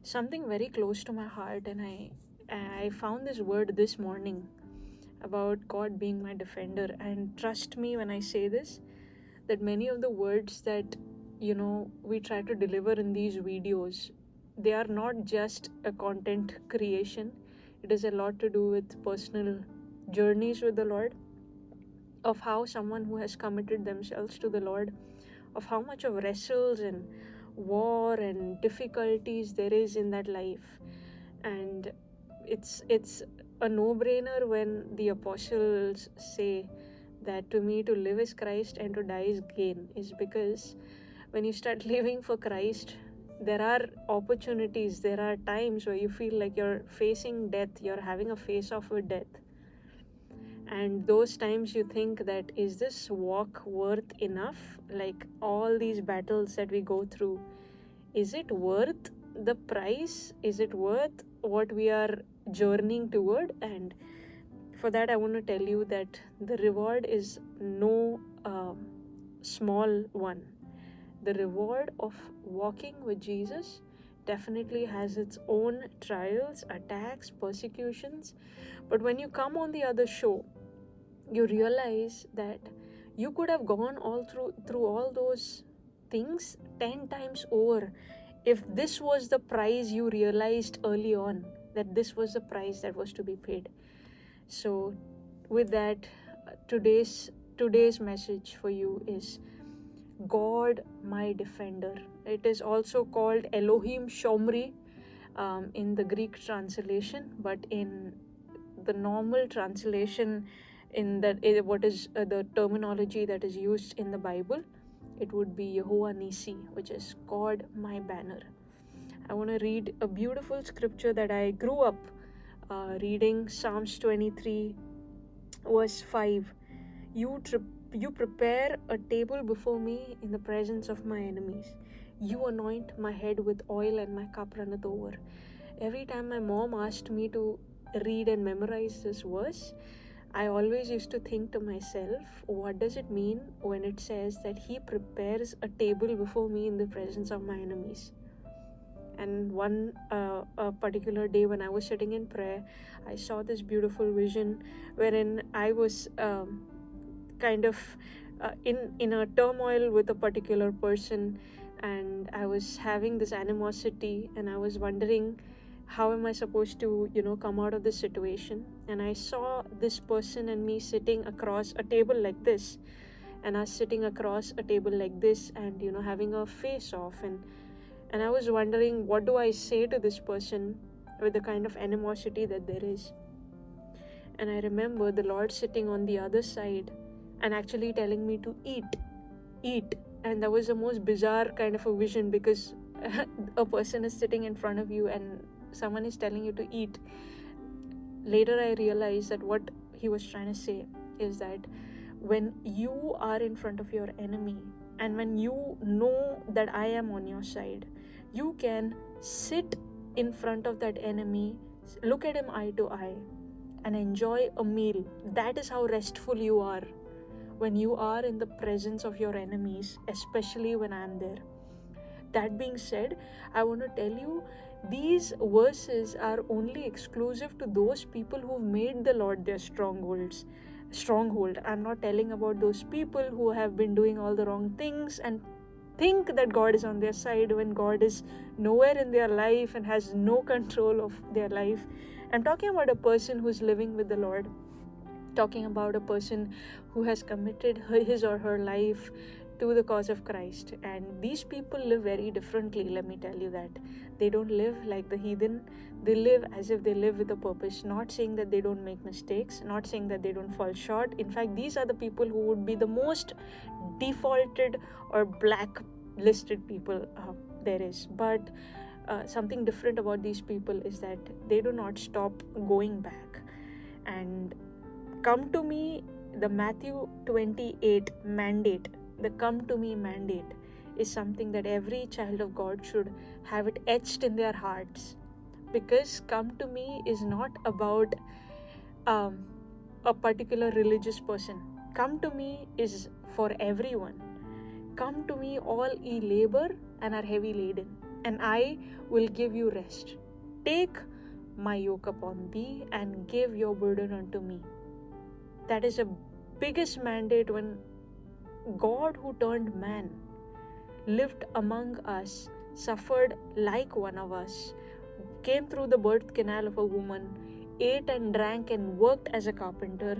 something very close to my heart, and I found this word this morning about God being my defender. And trust me when I say this, that many of the words that we try to deliver in these videos, they are not just a content creation. It is a lot to do with personal journeys with the Lord, of how someone who has committed themselves to the Lord, of how much of wrestles and war and difficulties there is in that life. And it's a no-brainer when the apostles say that to me to live is Christ and to die is gain, is because when you start living for Christ, there are opportunities, there are times where you feel like you're facing death, you're having a face off with death. And those times you think that, is this walk worth enough? Like all these battles that we go through, is it worth the price? Is it worth what we are journeying toward? And for that, I want to tell you that the reward is no small one. The reward of walking with Jesus definitely has its own trials, attacks, persecutions. But when you come on the other shore, you realize that you could have gone all through all those things 10 times over if this was the price you realized early on, that this was the price that was to be paid. So with that, today's message for you is God my defender. It is also called Elohim Shomri in the Greek translation, but in the normal translation, in that what is the terminology that is used in the Bible, it would be Yehovah Nisi, which is God my banner. I want to read a beautiful scripture that I grew up reading, Psalms 23 verse 5. You prepare a table before me in the presence of my enemies. You anoint my head with oil and my cup runneth over. Every time my mom asked me to read and memorize this verse, I always used to think to myself, what does it mean when it says that he prepares a table before me in the presence of my enemies? And one a particular day when I was sitting in prayer, I saw this beautiful vision wherein I was kind of in a turmoil with a particular person, and I was having this animosity, and I was wondering, how am I supposed to come out of this situation? And I saw this person and me sitting across a table like this, and us sitting across a table like this, and having a face off, and I was wondering, what do I say to this person with the kind of animosity that there is? And I remember the Lord sitting on the other side and actually telling me to eat. And that was the most bizarre kind of a vision, because a person is sitting in front of you and someone is telling you to eat. Later I realized that what he was trying to say is that when you are in front of your enemy, and when you know that I am on your side, you can sit in front of that enemy, look at him eye to eye, and enjoy a meal. That is how restful you are when you are in the presence of your enemies, especially when I am there. That being said, I want to tell you, these verses are only exclusive to those people who've made the Lord their stronghold. I'm not telling about those people who have been doing all the wrong things and think that God is on their side when God is nowhere in their life and has no control of their life. I'm talking about a person who's living with the Lord, talking about a person who has committed his or her life to the cause of Christ. And these people live very differently, let me tell you that. They don't live like the heathen. They live as if they live with a purpose. Not saying that they don't make mistakes, not saying that they don't fall short. In fact, these are the people who would be the most defaulted or blacklisted people there is. But something different about these people is that they do not stop going back. And come to me, the Matthew 28 mandate, the come to me mandate, is something that every child of God should have it etched in their hearts. Because come to me is not about a particular religious person. Come to me is for everyone. Come to me, all ye labor and are heavy laden, and I will give you rest. Take my yoke upon thee and give your burden unto me. That is the biggest mandate when God, who turned man, lived among us, suffered like one of us, came through the birth canal of a woman, ate and drank and worked as a carpenter,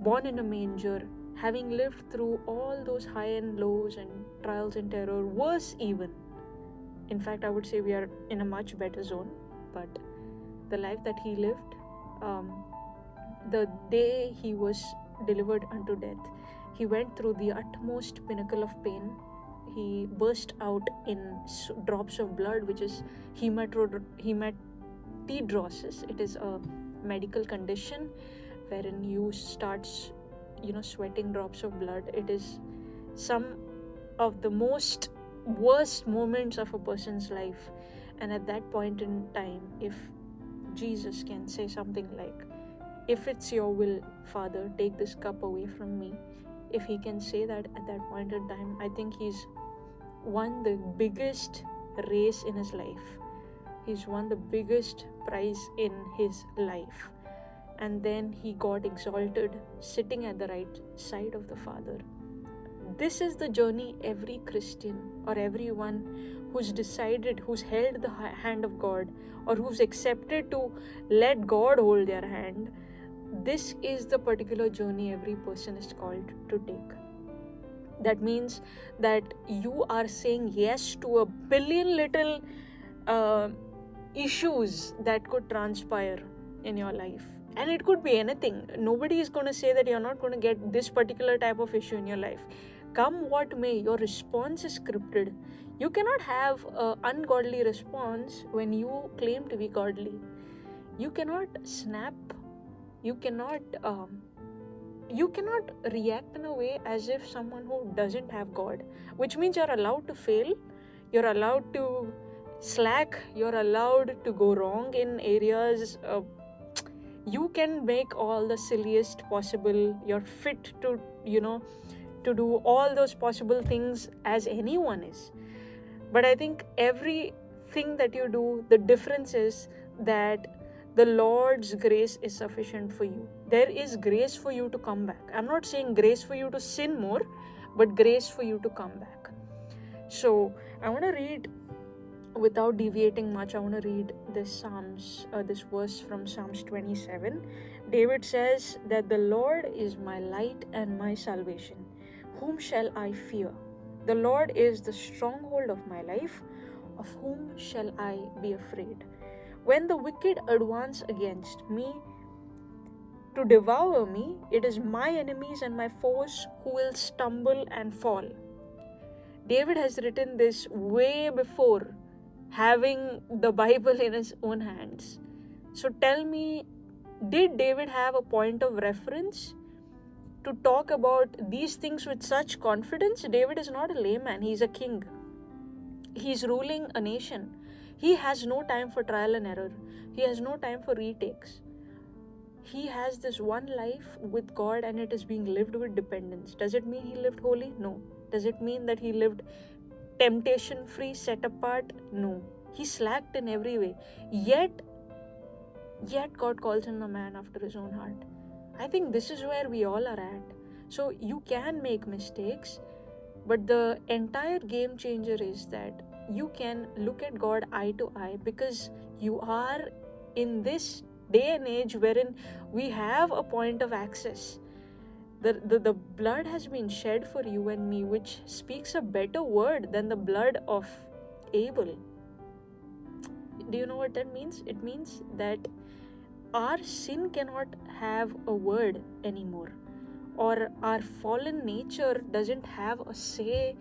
born in a manger, having lived through all those high and lows and trials and terror, worse even. In fact, I would say we are in a much better zone, but the life that he lived, the day he was delivered unto death, he went through the utmost pinnacle of pain. He burst out in drops of blood, which is hematidrosis. It is a medical condition wherein you start, sweating drops of blood. It is some of the most worst moments of a person's life. And at that point in time, if Jesus can say something like, "If it's your will, Father, take this cup away from me," if he can say that at that point in time, I think he's won the biggest race in his life. He's won the biggest prize in his life. And then he got exalted, sitting at the right side of the Father. This is the journey every Christian or everyone who's decided, who's held the hand of God, or who's accepted to let God hold their hand. This is the particular journey every person is called to take. That means that you are saying yes to a billion little issues that could transpire in your life. And it could be anything. Nobody is going to say that you're not going to get this particular type of issue in your life. Come what may, your response is scripted. You cannot have an ungodly response when you claim to be godly. You cannot snap. You cannot react in a way as if someone who doesn't have God, which means you're allowed to fail, you're allowed to slack, you're allowed to go wrong in areas. You can make all the silliest possible, you're fit to do all those possible things as anyone is. But I think everything that you do, the difference is that the Lord's grace is sufficient for you. There is grace for you to come back. I'm not saying grace for you to sin more, but grace for you to come back. So I want to read, without deviating much, I want to read this verse from Psalms 27. David says that the Lord is my light and my salvation. Whom shall I fear? The Lord is the stronghold of my life. Of whom shall I be afraid? When the wicked advance against me to devour me, it is my enemies and my foes who will stumble and fall. David has written this way before having the Bible in his own hands. So tell me, did David have a point of reference to talk about these things with such confidence? David is not a layman, he's a king. He's ruling a nation. He has no time for trial and error. He has no time for retakes. He has this one life with God and it is being lived with dependence. Does it mean he lived holy? No. Does it mean that he lived temptation free, set apart? No. He slacked in every way. Yet God calls him a man after his own heart. I think this is where we all are at. So you can make mistakes, but the entire game changer is that you can look at God eye to eye, because you are in this day and age wherein we have a point of access. The blood has been shed for you and me, which speaks a better word than the blood of Abel. Do you know what that means? It means that our sin cannot have a word anymore, or our fallen nature doesn't have a say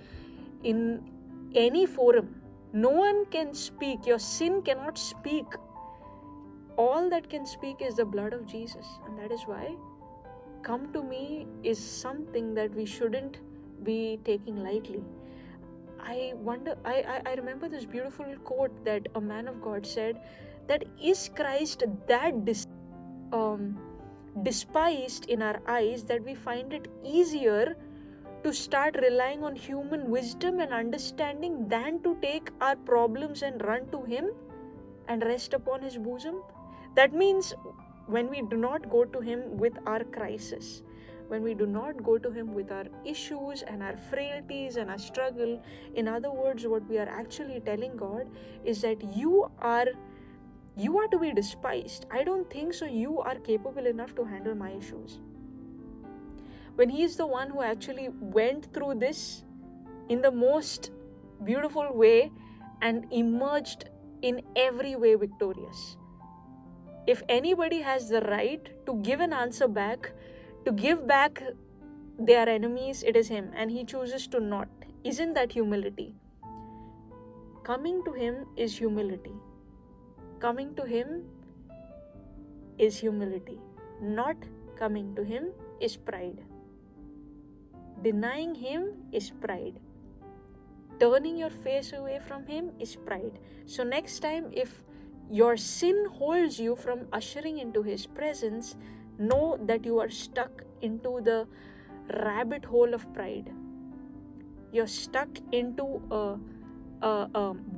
in any forum. No one can speak. Your sin cannot speak. All that can speak is the blood of Jesus. And that is why come to me is something that we shouldn't be taking lightly. I remember this beautiful quote that a man of God said, that is Christ that despised in our eyes that we find it easier to start relying on human wisdom and understanding than to take our problems and run to Him and rest upon His bosom? That means when we do not go to Him with our crisis, when we do not go to Him with our issues and our frailties and our struggle, in other words, what we are actually telling God is that you are to be despised. I don't think so. You are capable enough to handle my issues. When He is the one who actually went through this in the most beautiful way and emerged in every way victorious. If anybody has the right to give an answer back, to give back their enemies, it is Him, and He chooses to not. Isn't that humility? Coming to Him is humility. Coming to Him is humility. Not coming to Him is pride. Denying Him is pride. Turning your face away from Him is pride. So next time, if your sin holds you from ushering into His presence, know that you are stuck into the rabbit hole of pride. You're stuck into a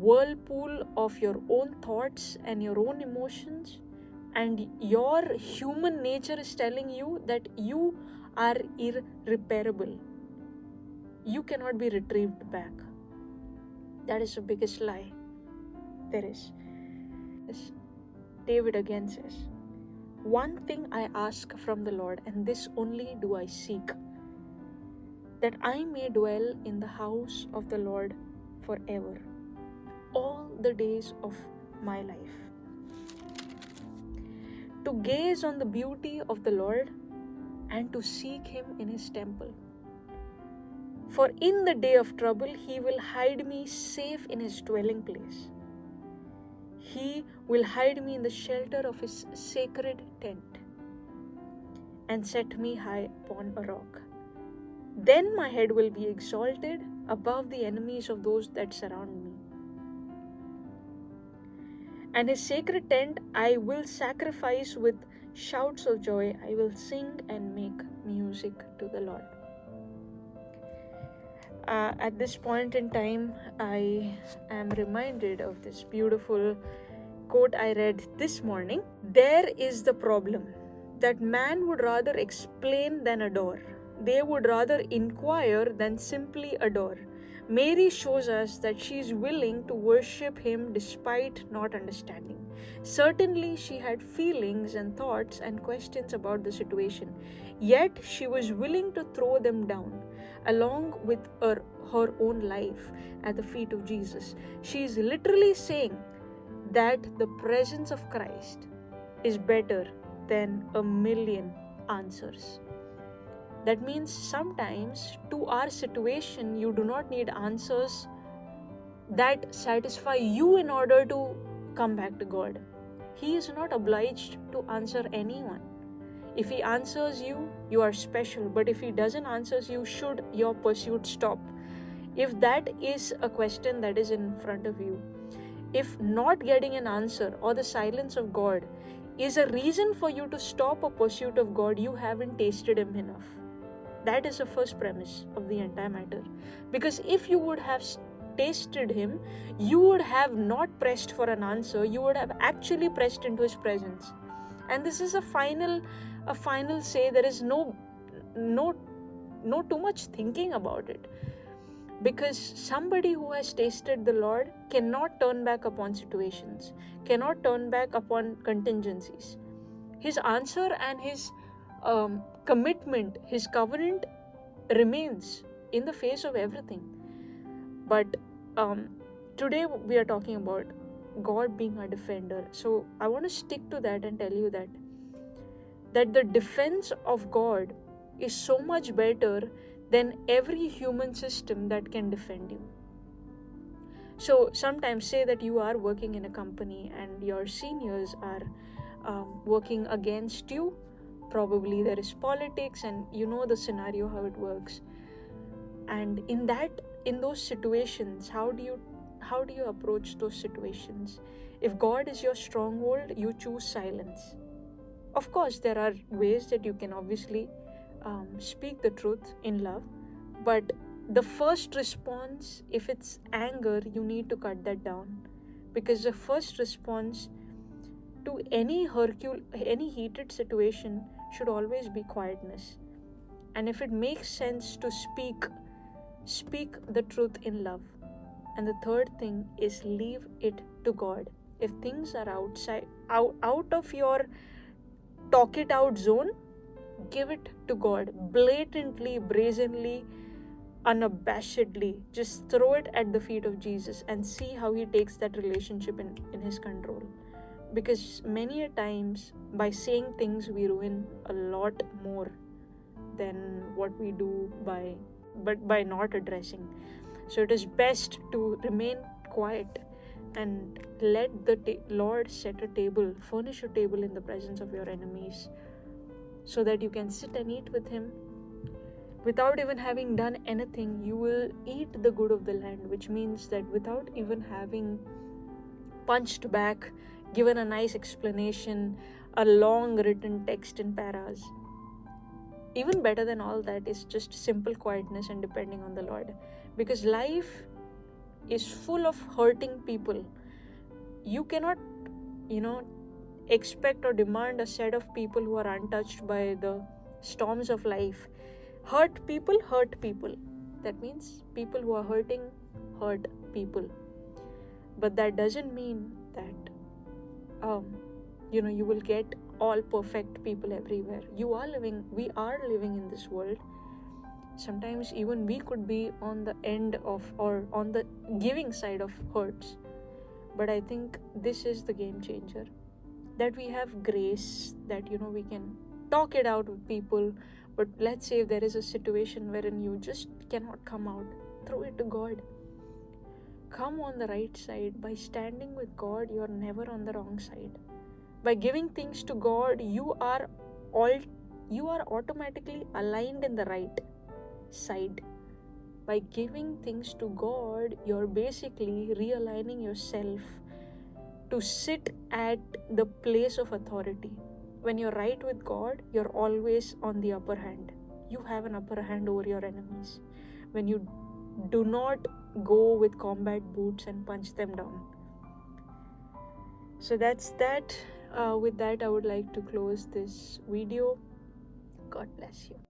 whirlpool of your own thoughts and your own emotions, and your human nature is telling you that you are irreparable. You cannot be retrieved back. That is the biggest lie there is. David again says, "One thing I ask from the Lord, and this only do I seek, that I may dwell in the house of the Lord forever, all the days of my life, to gaze on the beauty of the Lord and to seek Him in His temple. For in the day of trouble He will hide me safe in His dwelling place. He will hide me in the shelter of His sacred tent and set me high upon a rock. Then my head will be exalted above the enemies of those that surround me. And His sacred tent I will sacrifice with shouts of joy. I will sing and make music to the Lord." At this point in time, I am reminded of this beautiful quote I read this morning. There is the problem that man would rather explain than adore. They would rather inquire than simply adore. Mary shows us that she is willing to worship Him despite not understanding. Certainly, she had feelings and thoughts and questions about the situation, yet she was willing to throw them down, along with her own life, at the feet of Jesus. She is literally saying that the presence of Christ is better than a million answers. That means sometimes to our situation, you do not need answers that satisfy you in order to come back to God. He is not obliged to answer anyone. If He answers you, you are special. But if He doesn't answer you, should your pursuit stop? If that is a question that is in front of you, if not getting an answer or the silence of God is a reason for you to stop a pursuit of God, you haven't tasted Him enough. That is the first premise of the entire matter. Because if you would have tasted Him, you would have not pressed for an answer, you would have actually pressed into His presence. And this is a final say. There is no too much thinking about it. Because somebody who has tasted the Lord cannot turn back upon situations, cannot turn back upon contingencies. His answer and His commitment, His covenant remains in the face of everything. But today we are talking about God being our defender. So I want to stick to that and tell you that the defense of God is so much better than every human system that can defend you. So sometimes say that you are working in a company and your seniors are working against you. Probably there is politics, and you know the scenario, how it works. And in those situations, how do you approach those situations? If God is your stronghold, you choose silence. Of course, there are ways that you can obviously speak the truth in love, But the first response, if it's anger, you need to cut that down, because the first response to any heated situation should always be quietness. And if it makes sense to speak the truth in love. And the third thing is leave it to God. If things are out of your talk it out zone, give it to God blatantly, brazenly, unabashedly. Just throw it at the feet of Jesus and see how he takes that relationship in his control. Because many a times by saying things we ruin a lot more than what we do by not addressing. So it is best to remain quiet and let the Lord set a table, furnish a table in the presence of your enemies, so that you can sit and eat with him. Without even having done anything, you will eat the good of the land, which means that without even having punched back, given a nice explanation, a long written text in paras, even better than all that is just simple quietness and depending on the Lord. Because life is full of hurting people. You cannot, expect or demand a set of people who are untouched by the storms of life. Hurt people hurt people. That means people who are hurting hurt people. But that doesn't mean that you will get all perfect people everywhere. We are living in this world. Sometimes even we could be on the end of, or on the giving side of hurts. But I think this is the game changer, that we have grace, that we can talk it out with people. But let's say if there is a situation wherein you just cannot come out, throw it to God. Come on the right side. By standing with God, you are never on the wrong side. By giving things to God, you are automatically aligned in the right side. By giving things to God, you're basically realigning yourself to sit at the place of authority. When you're right with God, you're always on the upper hand. You have an upper hand over your enemies. When you do not go with combat boots and punch them down. So that's that. With that, I would like to close this video. God bless you.